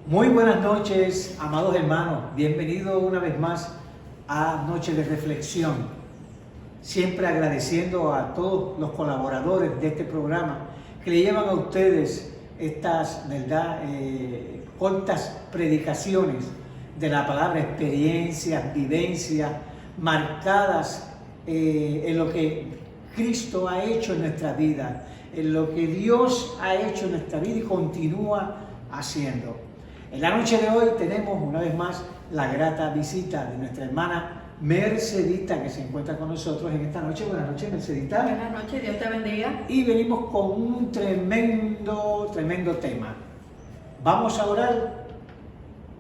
Muy buenas noches, amados hermanos. Bienvenidos una vez más a Noche de Reflexión. Siempre agradeciendo a todos los colaboradores de este programa que le llevan a ustedes estas, ¿verdad?, cortas predicaciones de la palabra, experiencias, vivencias marcadas en lo que Cristo ha hecho en nuestra vida, en lo que Dios ha hecho en nuestra vida y continúa haciendo. En la noche de hoy tenemos una vez más la grata visita de nuestra hermana Mercedita, que se encuentra con nosotros en esta noche. Buenas noches, Mercedita. Buenas noches, Dios te bendiga. Y venimos con un tremendo tema. Vamos a orar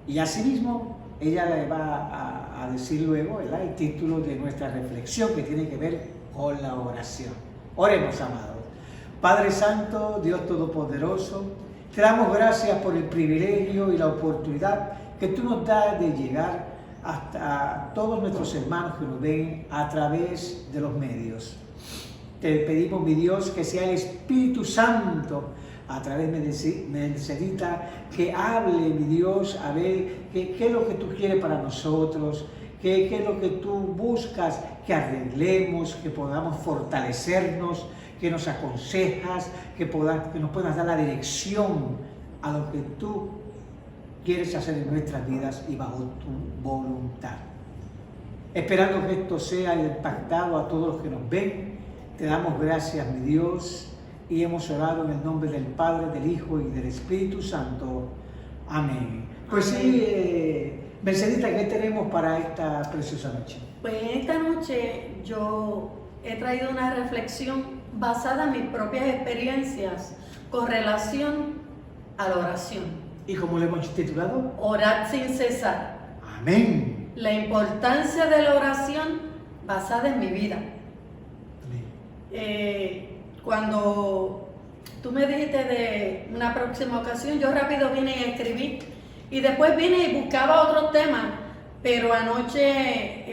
y asimismo ella le va a decir luego, ¿verdad?, el título de nuestra reflexión, que tiene que ver con la oración. Oremos, amados. Padre Santo, Dios Todopoderoso, te damos gracias por el privilegio y la oportunidad que tú nos das de llegar hasta todos nuestros hermanos que nos ven a través de los medios. Te pedimos, mi Dios, que sea el Espíritu Santo a través de Mercedita, que hable, mi Dios, a ver qué es lo que tú quieres para nosotros, qué es lo que tú buscas que arreglemos, que podamos fortalecernos, que nos aconsejas, que nos puedas dar la dirección a lo que tú quieres hacer en nuestras vidas y bajo tu voluntad. Esperando que esto sea impactado a todos los que nos ven, te damos gracias, mi Dios, y hemos orado en el nombre del Padre, del Hijo y del Espíritu Santo. Amén. Pues Amén. Sí, Mercedita, ¿qué tenemos para esta preciosa noche? Pues en esta noche yo he traído una reflexión basada en mis propias experiencias con relación a la oración. ¿Y cómo le hemos titulado? Orad sin cesar. Amén. La importancia de la oración basada en mi vida. Cuando tú me dijiste de una próxima ocasión, yo rápido vine y escribí. Y después vine y buscaba otros temas. Pero anoche,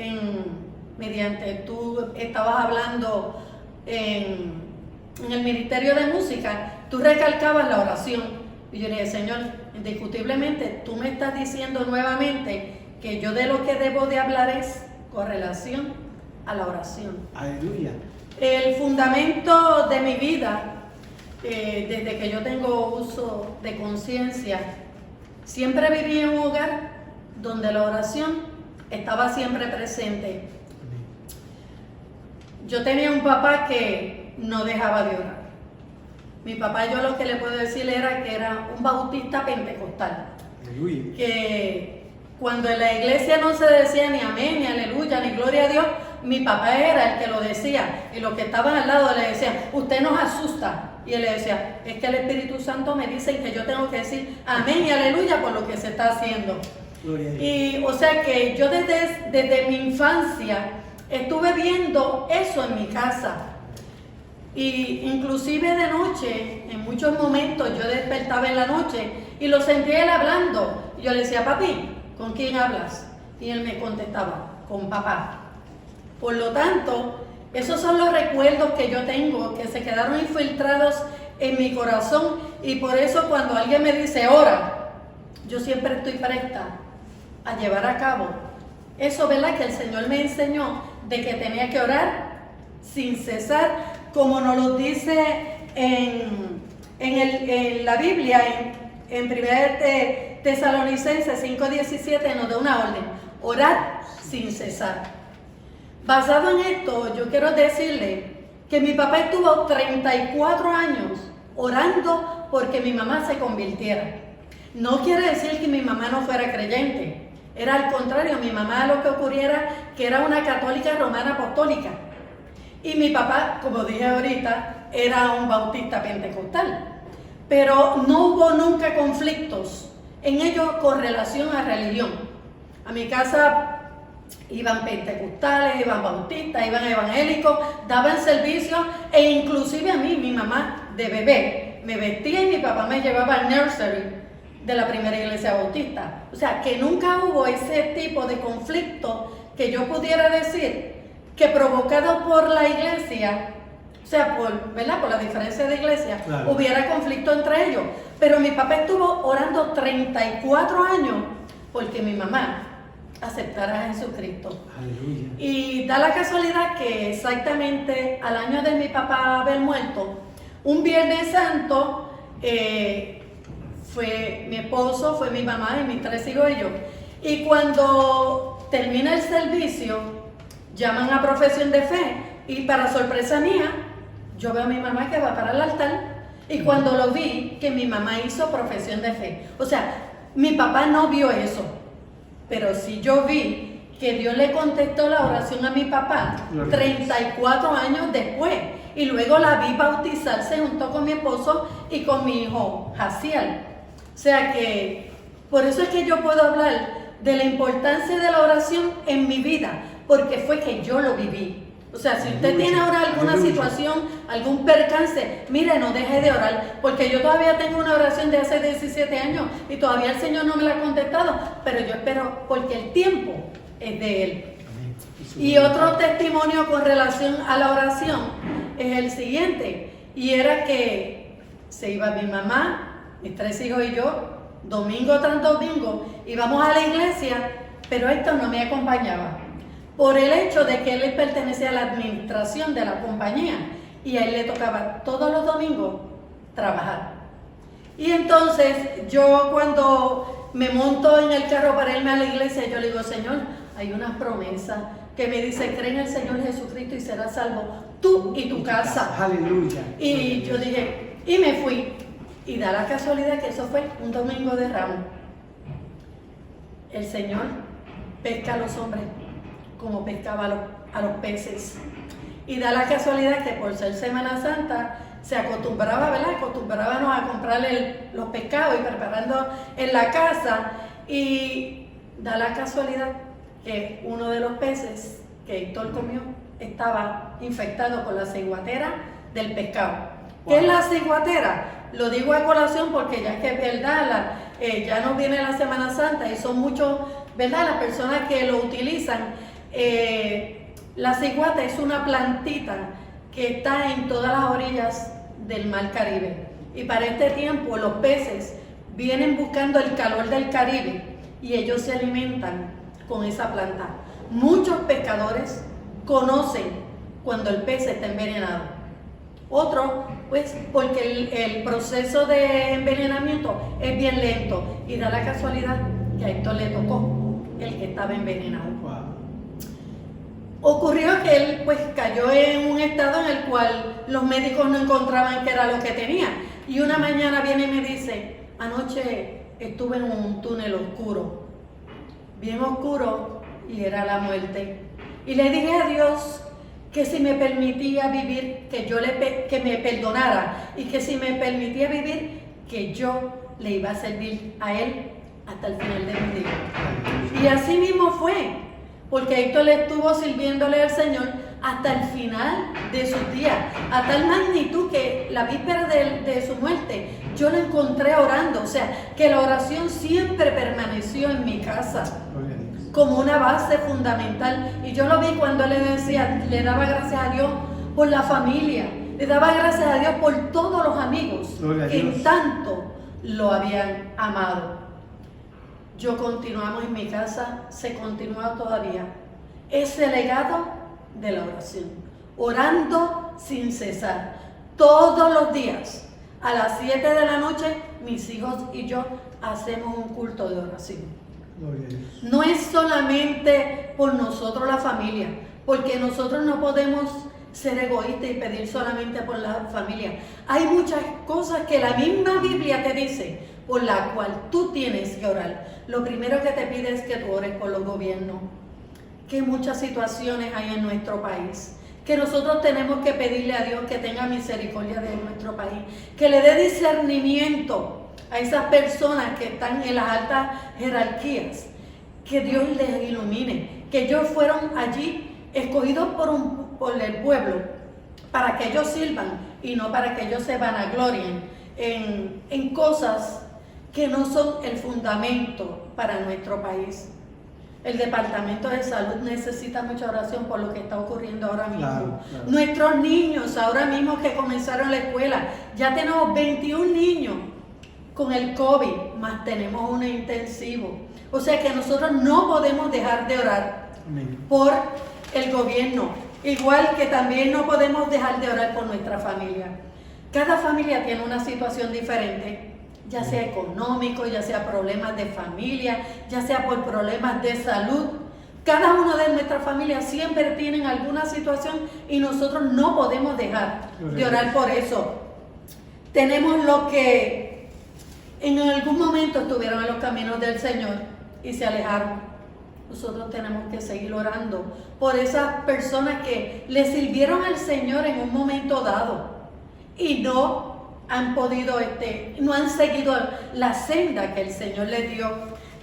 mediante tú estabas hablando en el Ministerio de Música, tú recalcabas la oración. Y yo le dije, Señor, indiscutiblemente, tú me estás diciendo nuevamente que yo de lo que debo de hablar es con relación a la oración. Aleluya. El fundamento de mi vida, desde que yo tengo uso de conciencia, siempre viví en un hogar donde la oración estaba siempre presente. Yo tenía un papá que no dejaba de orar. Mi papá, yo lo que le puedo decir era que era un bautista pentecostal. Aleluya. Que cuando en la iglesia no se decía ni amén, ni aleluya, ni gloria a Dios, mi papá era el que lo decía. Y los que estaban al lado le decían, usted nos asusta. Y él le decía, es que el Espíritu Santo me dice que yo tengo que decir amén y aleluya por lo que se está haciendo. Gloria a Dios. Y o sea que yo desde mi infancia estuve viendo eso en mi casa. Y inclusive de noche, en muchos momentos yo despertaba en la noche y lo sentía él hablando. Y yo le decía, papi, ¿con quién hablas? Y él me contestaba, con papá. Por lo tanto, esos son los recuerdos que yo tengo, que se quedaron infiltrados en mi corazón. Y por eso cuando alguien me dice, ora, yo siempre estoy presta a llevar a cabo eso, ¿verdad?, que el Señor me enseñó de que tenía que orar sin cesar, como nos lo dice en la Biblia, en 1 Tesalonicenses 5:17, nos da una orden: orad sin cesar. Basado en esto, yo quiero decirle que mi papá estuvo 34 años orando porque mi mamá se convirtiera. No quiere decir que mi mamá no fuera creyente. Era al contrario, mi mamá lo que ocurriera que era una católica romana apostólica. Y mi papá, como dije ahorita, era un bautista pentecostal. Pero no hubo nunca conflictos en ellos con relación a religión. A mi casa iban pentecostales, iban bautistas, iban evangélicos, daban servicio e inclusive a mí, mi mamá de bebé, me vestía y mi papá me llevaba al nursery de la primera iglesia bautista. O sea, que nunca hubo ese tipo de conflicto que yo pudiera decir que provocado por la iglesia o sea, ¿verdad? Por la diferencia de iglesia, Claro. hubiera conflicto entre ellos. Pero mi papá estuvo orando 34 años porque mi mamá aceptara a Jesucristo. Aleluya. Y da la casualidad que exactamente al año de mi papá haber muerto, un Viernes Santo, fue mi esposo, fue mi mamá y mis 3 hijos y yo. Y cuando termina el servicio, llaman a profesión de fe. Y para sorpresa mía, yo veo a mi mamá que va para el altar. Y cuando lo vi, que mi mamá hizo profesión de fe. O sea, mi papá no vio eso. Pero sí yo vi que Dios le contestó la oración a mi papá 34 años después. Y luego la vi bautizarse junto con mi esposo y con mi hijo Jaciel. O sea que, por eso es que yo puedo hablar de la importancia de la oración en mi vida, porque fue que yo lo viví. O sea, si usted tiene ahora alguna situación, algún percance, mire, no deje de orar, porque yo todavía tengo una oración de hace 17 años y todavía el Señor no me la ha contestado, pero yo espero, porque el tiempo es de Él. Y otro testimonio con relación a la oración es el siguiente, y era que se iba mi mamá, mis 3 hijos y yo, domingo tras domingo, íbamos a la iglesia, pero Héctor no me acompañaba, por el hecho de que él pertenecía a la administración de la compañía, y a él le tocaba todos los domingos trabajar. Y entonces yo, cuando me monto en el carro para irme a la iglesia, yo le digo: Señor, hay una promesa que me dice: cree en el Señor Jesucristo y serás salvo tú y tu casa. Aleluya. Y yo dije, y me fui. Y da la casualidad que eso fue un domingo de Ramos. El Señor pesca a los hombres como pescaba a los peces. Y da la casualidad que por ser Semana Santa se acostumbraba, ¿verdad? Acostumbrábamos a comprarle los pescados y preparando en la casa. Y da la casualidad que uno de los peces que Héctor comió estaba infectado con la ciguatera del pescado. ¿Qué es la ciguatera? Lo digo a colación porque ya que es verdad, ya no viene la Semana Santa y son muchos, ¿verdad?, las personas que lo utilizan. La ciguata es una plantita que está en todas las orillas del Mar Caribe. Y para este tiempo los peces vienen buscando el calor del Caribe y ellos se alimentan con esa planta. Muchos pescadores conocen cuando el pez está envenenado. Otros, pues, porque el proceso de envenenamiento es bien lento, y da la casualidad que a Héctor le tocó el que estaba envenenado. Wow. Ocurrió que él, pues, cayó en un estado en el cual los médicos no encontraban qué era lo que tenía. Y una mañana viene y me dice: anoche estuve en un túnel oscuro, bien oscuro, y era la muerte. Y le dije a Dios que si me permitía vivir, que me perdonara, y que si me permitía vivir, que yo le iba a servir a Él hasta el final de mi vida. Y así mismo fue, porque Héctor le estuvo sirviéndole al Señor hasta el final de sus días, a tal magnitud que la víspera de su muerte yo lo encontré orando. O sea, que la oración siempre permaneció en mi casa como una base fundamental. Y yo lo vi cuando le decía, le daba gracias a Dios por la familia, le daba gracias a Dios por todos los amigos que en tanto lo habían amado. Yo continuamos en mi casa, se continúa todavía ese legado de la oración, orando sin cesar, todos los días, a las 7 de la noche, mis hijos y yo hacemos un culto de oración. No es solamente por nosotros la familia, porque nosotros no podemos ser egoístas y pedir solamente por la familia. Hay muchas cosas que la misma Biblia te dice, por la cual tú tienes que orar. Lo primero que te pide es que tú ores por los gobiernos, que muchas situaciones hay en nuestro país, que nosotros tenemos que pedirle a Dios que tenga misericordia de nuestro país, que le dé discernimiento a esas personas que están en las altas jerarquías, que Dios les ilumine, que ellos fueron allí escogidos por el pueblo para que ellos sirvan y no para que ellos se vanaglorien en cosas que no son el fundamento para nuestro país. El Departamento de Salud necesita mucha oración por lo que está ocurriendo ahora mismo. Claro, claro. Nuestros niños, ahora mismo que comenzaron la escuela, ya tenemos 21 niños con el COVID, más tenemos un intensivo. O sea que nosotros no podemos dejar de orar Amén. por el gobierno, igual que también no podemos dejar de orar por nuestra familia. Cada familia tiene una situación diferente, ya sea económico, ya sea problemas de familia, ya sea por problemas de salud. Cada uno de nuestras familias siempre tienen alguna situación y nosotros no podemos dejar de orar por eso. Tenemos los que en algún momento estuvieron en los caminos del Señor y se alejaron. Nosotros tenemos que seguir orando por esas personas que le sirvieron al Señor en un momento dado y no han podido, no han seguido la senda que el Señor les dio.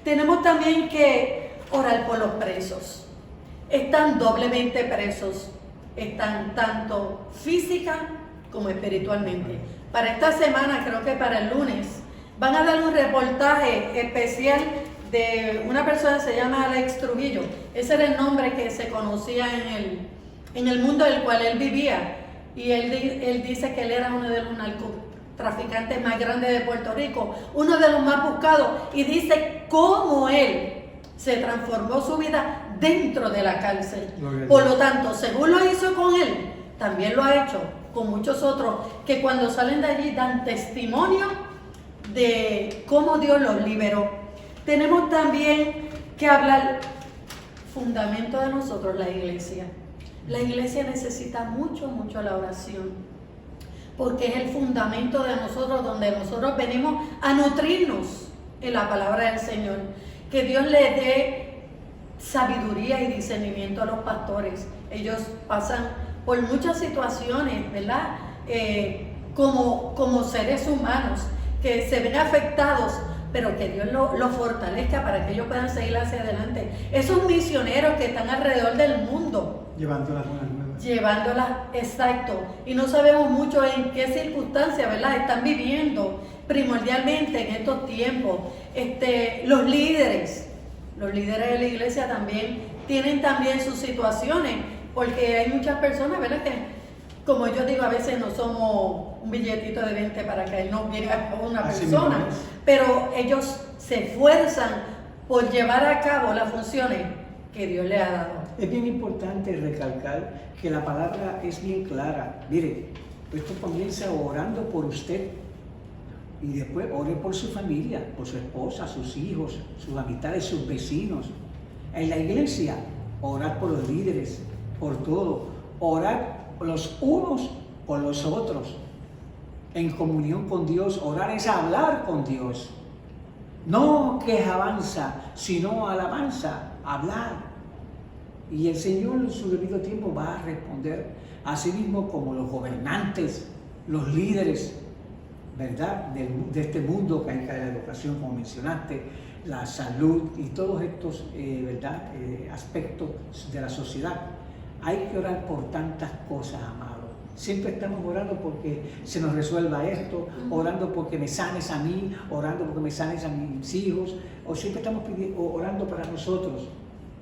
Tenemos también que orar por los presos. Están doblemente presos, están tanto física como espiritualmente. Para esta semana, creo que para el lunes, van a dar un reportaje especial de una persona que se llama Alex Trujillo. Ese era el nombre que se conocía en el mundo del cual él vivía. Y él dice que él era uno de los narcotraficantes más grandes de Puerto Rico, uno de los más buscados, y dice cómo él se transformó su vida dentro de la cárcel. Por lo tanto, según lo hizo con él, también lo ha hecho con muchos otros que cuando salen de allí dan testimonio de cómo Dios los liberó. Tenemos también que hablar fundamento de nosotros, la iglesia. La iglesia necesita mucho la oración, porque es el fundamento de nosotros, donde nosotros venimos a nutrirnos en la palabra del Señor. Que Dios le dé sabiduría y discernimiento a los pastores. Ellos pasan por muchas situaciones, ¿verdad? Como seres humanos, que se ven afectados, pero que Dios los fortalezca para que ellos puedan seguir hacia adelante. Esos misioneros que están alrededor del mundo, Llevando las buenas nuevas. Llevándolas, exacto. Y no sabemos mucho en qué circunstancias, ¿verdad?, están viviendo primordialmente en estos tiempos. Los líderes de la iglesia también tienen también sus situaciones, porque hay muchas personas, ¿verdad?, que, como yo digo, a veces no somos un billetito de 20 para que no venga una persona, pero ellos se esfuerzan por llevar a cabo las funciones que Dios le ha dado. Es bien importante recalcar que la palabra es bien clara. Mire, esto comienza orando por usted y después ore por su familia, por su esposa, sus hijos, sus amistades, sus vecinos. En la iglesia, orar por los líderes, por todo, orar los unos por los otros, en comunión con Dios. Orar es hablar con Dios, no quejanza, sino alabanza, hablar. Y el Señor en su debido tiempo va a responder, así mismo como los gobernantes, los líderes, ¿verdad?, de este mundo que hay la educación, como mencionaste, la salud y todos estos ¿verdad?, aspectos de la sociedad. Hay que orar por tantas cosas, amados. Siempre estamos orando porque se nos resuelva esto, orando porque me sanes a mí, orando porque me sanes a mis hijos, o siempre estamos orando para nosotros.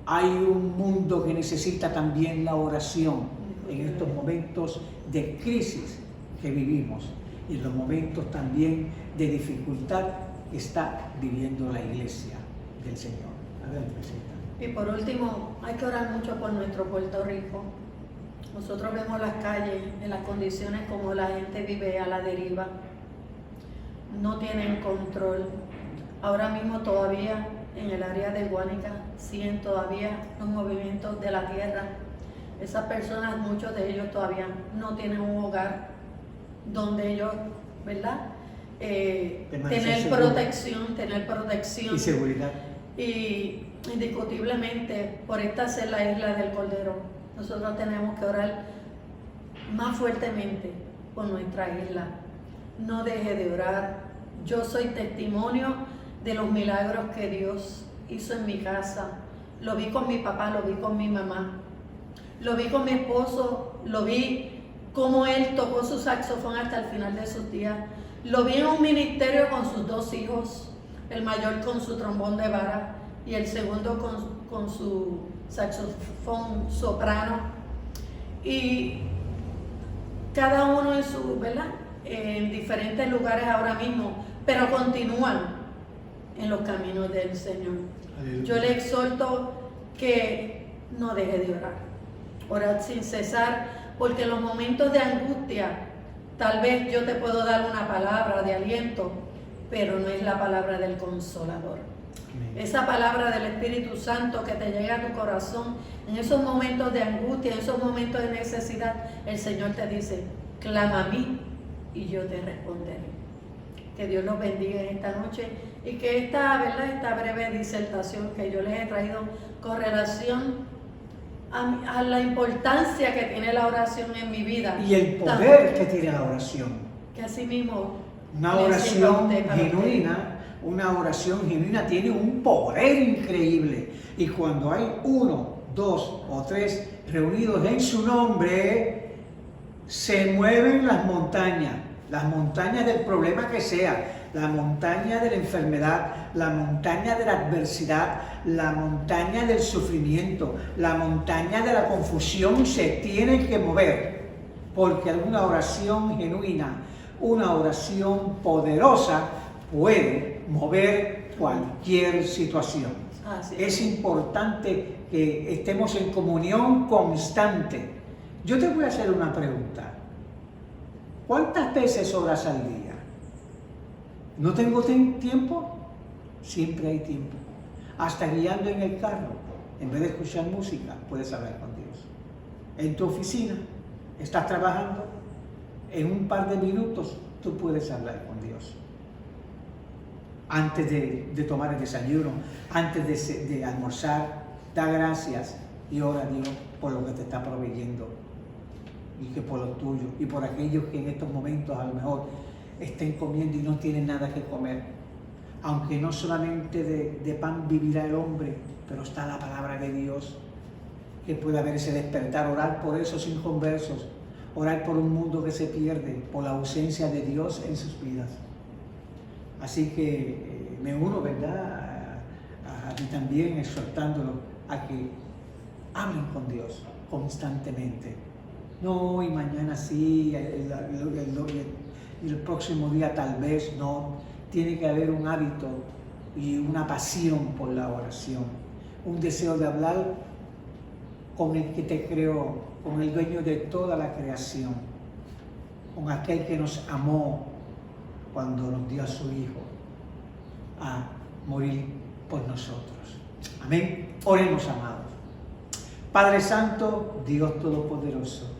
Hay un mundo que necesita también la oración en estos momentos de crisis que vivimos y en los momentos también de dificultad que está viviendo la iglesia del Señor. Adelante, presidenta. Y por último, hay que orar mucho por nuestro Puerto Rico. Nosotros vemos las calles en las condiciones como la gente vive a la deriva. No tienen control. Ahora mismo todavía en el área de Guánica siguen todavía los movimientos de la tierra. Esas personas, muchos de ellos todavía no tienen un hogar donde ellos, ¿verdad?, tener protección Y seguridad. Y indiscutiblemente, por esta ser la isla del Cordero, nosotros tenemos que orar más fuertemente por nuestra isla. No deje de orar. Yo soy testimonio de los milagros que Dios hizo en mi casa. Lo vi con mi papá, lo vi con mi mamá, lo vi con mi esposo, lo vi cómo él tocó su saxofón hasta el final de sus días. Lo vi en un ministerio con sus dos hijos, el mayor con su trombón de vara y el segundo con su saxofón soprano y cada uno en su, ¿verdad? En diferentes lugares ahora mismo, pero continúan en los caminos del Señor. Aleluya. Yo le exhorto que no deje de orar, orar sin cesar, porque en los momentos de angustia, tal vez yo te puedo dar una palabra de aliento, pero no es la palabra del Consolador. Amén. Esa palabra del Espíritu Santo que te llega a tu corazón, en esos momentos de angustia, en esos momentos de necesidad, el Señor te dice, clama a mí y yo te responderé. Que Dios los bendiga en esta noche y que esta breve disertación que yo les he traído con relación a la importancia que tiene la oración en mi vida. Y el poder que tiene la oración. Que así mismo Una le oración sirva a usted para una oración genuina tiene un poder increíble. Y cuando hay 1, 2 o 3 reunidos en su nombre, se mueven las montañas del problema que sea, la montaña de la enfermedad, la montaña de la adversidad, la montaña del sufrimiento, la montaña de la confusión se tiene que mover, porque una oración genuina, una oración poderosa puede mover cualquier situación. Así Es importante que estemos en comunión constante. Yo te voy a hacer una pregunta. ¿Cuántas veces oras al día? ¿No tengo tiempo? Siempre hay tiempo. Hasta guiando en el carro, en vez de escuchar música, puedes hablar con Dios. En tu oficina, estás trabajando, en un par de minutos tú puedes hablar con Dios. Antes de tomar el desayuno, antes de almorzar, da gracias y ora a Dios por lo que te está proveyendo y que por lo tuyo y por aquellos que en estos momentos a lo mejor estén comiendo y no tienen nada que comer. Aunque no solamente de pan vivirá el hombre, pero está la palabra de Dios, que puede haber ese despertar, orar por esos inconversos, orar por un mundo que se pierde por la ausencia de Dios en sus vidas. Así que me uno, ¿verdad? A ti también, exhortándolo a que hablen con Dios constantemente. No hoy, mañana sí, el próximo día tal vez no. Tiene que haber un hábito y una pasión por la oración, un deseo de hablar con el que te creó, con el dueño de toda la creación, con aquel que nos amó cuando nos dio a su Hijo a morir por nosotros. Amén. Oremos, amados. Padre Santo, Dios Todopoderoso,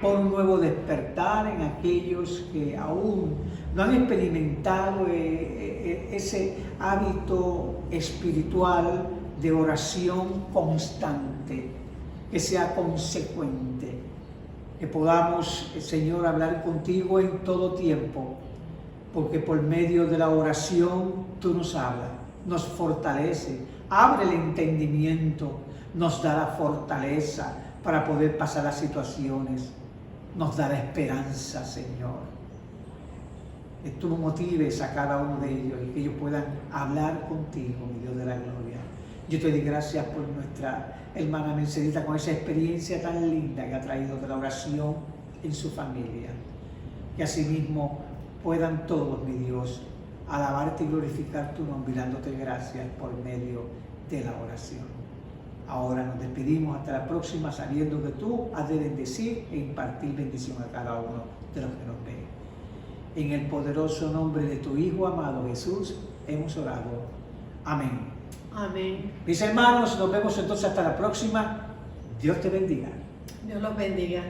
por un nuevo despertar en aquellos que aún no han experimentado ese hábito espiritual de oración constante, que sea consecuente, que podamos, Señor, hablar contigo en todo tiempo, porque por medio de la oración tú nos hablas, nos fortalece, abre el entendimiento, nos da la fortaleza para poder pasar las situaciones, nos da la esperanza, Señor. Que tú motives a cada uno de ellos y que ellos puedan hablar contigo, mi Dios de la gloria. Yo te doy gracias por nuestra hermana Mercedita con esa experiencia tan linda que ha traído de la oración en su familia. Que asimismo puedan todos, mi Dios, alabarte y glorificar tu nombre, dándote gracias por medio de la oración. Ahora nos despedimos hasta la próxima, sabiendo que tú has de bendecir e impartir bendición a cada uno de los que nos ven. En el poderoso nombre de tu Hijo amado Jesús, hemos orado. Amén. Amén. Mis hermanos, nos vemos entonces hasta la próxima. Dios te bendiga. Dios los bendiga.